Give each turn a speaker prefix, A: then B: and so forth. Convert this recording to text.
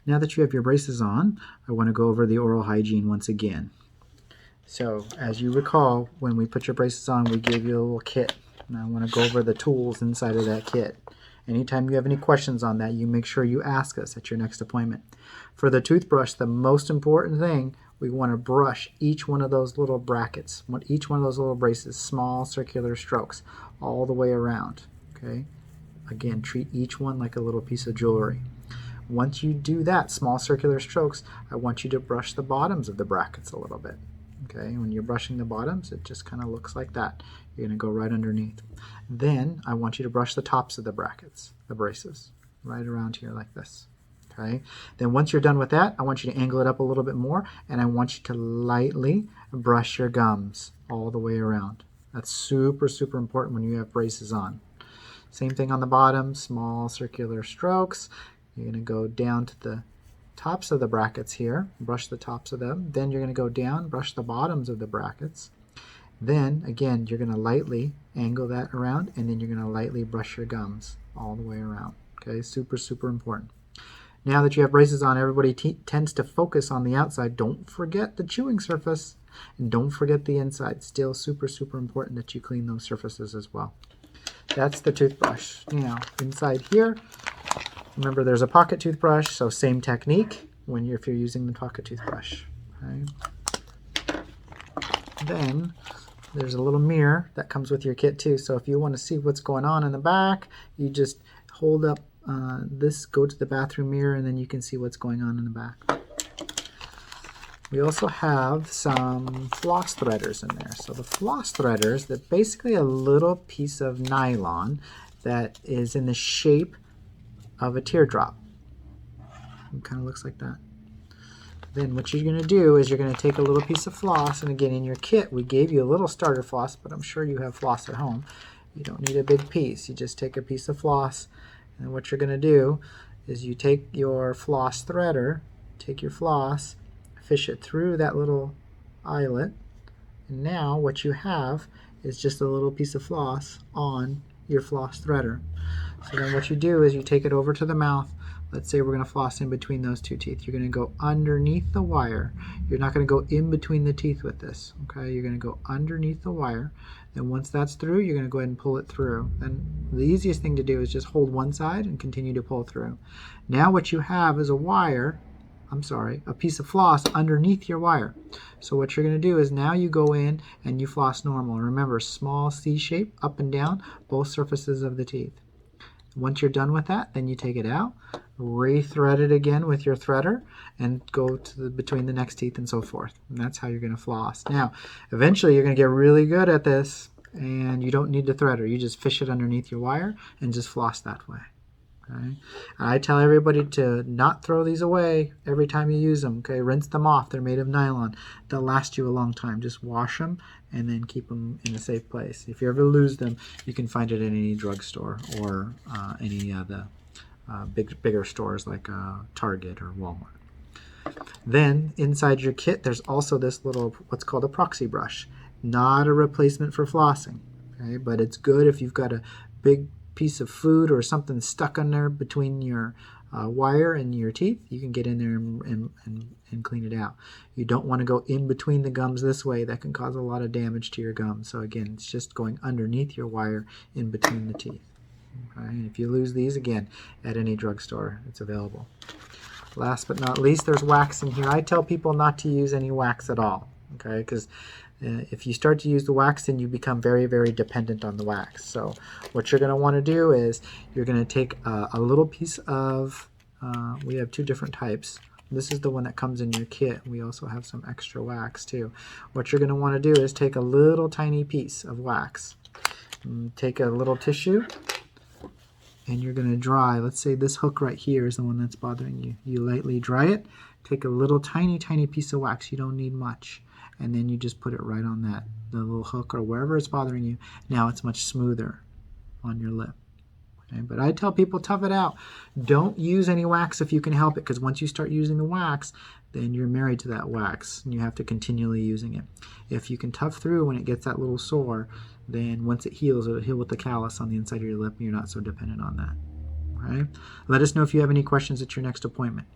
A: Now that you have your braces on, I want to go over the oral hygiene once again. So, as you recall, when we put your braces on, we gave you a little kit. And I want to go over the tools inside of that kit. Anytime you have any questions on that, you make sure you ask us at your next appointment. For the toothbrush, the most important thing, we want to brush each one of those little brackets, each one of those little braces, small circular strokes, all the way around. Okay? Again, treat each one like a little piece of jewelry. Once you do that, small circular strokes, I want you to brush the bottoms of the brackets a little bit. Okay, when you're brushing the bottoms, it just kind of looks like that. You're going to go right underneath. Then I want you to brush the tops of the brackets, the braces, right around here like this. Okay, then once you're done with that, I want you to angle it up a little bit more, and I want you to lightly brush your gums all the way around. That's super, super important when you have braces on. Same thing on the bottom, small circular strokes. You're going to go down to the tops of the brackets here, brush the tops of them. Then you're going to go down, brush the bottoms of the brackets. Then, again, you're going to lightly angle that around, and then you're going to lightly brush your gums all the way around. Okay, super, super important. Now that you have braces on, everybody tends to focus on the outside. Don't forget the chewing surface, and don't forget the inside. Still super, super important that you clean those surfaces as well. That's the toothbrush. Now, inside here, remember there's a pocket toothbrush, so same technique if you're using the pocket toothbrush. Okay. Then there's a little mirror that comes with your kit too, so if you want to see what's going on in the back, you just hold up this, go to the bathroom mirror, and then you can see what's going on in the back. We also have some floss threaders in there. So the floss threaders, they're basically a little piece of nylon that is in the shape of a teardrop. It kind of looks like that. Then what you're going to do is you're going to take a little piece of floss, and again in your kit we gave you a little starter floss, but I'm sure you have floss at home. You don't need a big piece. You just take a piece of floss, and what you're going to do is you take your floss threader, take your floss, fish it through that little eyelet, and now what you have is just a little piece of floss on your floss threader. So then what you do is you take it over to the mouth. Let's say we're going to floss in between those two teeth. You're going to go underneath the wire. You're not going to go in between the teeth with this. Okay, you're going to go underneath the wire. And once that's through, you're going to go ahead and pull it through. And the easiest thing to do is just hold one side and continue to pull through. Now what you have is a piece of floss underneath your wire. So what you're going to do is now you go in and you floss normal. Remember, small C shape, up and down, both surfaces of the teeth. Once you're done with that, then you take it out, re-thread it again with your threader, and go to between the next teeth and so forth. And that's how you're going to floss. Now, eventually you're going to get really good at this, and you don't need the threader. You just fish it underneath your wire and just floss that way. Okay? I tell everybody to not throw these away every time you use them. Okay, rinse them off. They're made of nylon. They'll last you a long time. Just wash them and then keep them in a safe place. If you ever lose them, you can find it in any drugstore or any of the bigger stores like Target or Walmart. Then inside your kit, there's also this little what's called a proxy brush. Not a replacement for flossing, okay? But it's good if you've got a big piece of food or something stuck on there between your wire and your teeth. You can get in there and clean it out. You don't want to go in between the gums this way. That can cause a lot of damage to your gums. So again, it's just going underneath your wire in between the teeth. Okay? And if you lose these, again, at any drugstore, it's available. Last but not least, there's wax in here. I tell people not to use any wax at all, okay? Because if you start to use the wax, then you become very, very dependent on the wax. So what you're going to want to do is you're going to take a little piece of, we have two different types. This is the one that comes in your kit. We also have some extra wax too. What you're going to want to do is take a little tiny piece of wax. Take a little tissue, and you're going to dry. Let's say this hook right here is the one that's bothering you. You lightly dry it. Take a little tiny, tiny piece of wax. You don't need much. And then you just put it right on the little hook or wherever it's bothering you. Now it's much smoother on your lip. Okay? But I tell people, tough it out. Don't use any wax if you can help it, because once you start using the wax, then you're married to that wax and you have to continually using it. If you can tough through when it gets that little sore, then once it heals, it'll heal with the callus on the inside of your lip, and you're not so dependent on that. All right? Let us know if you have any questions at your next appointment.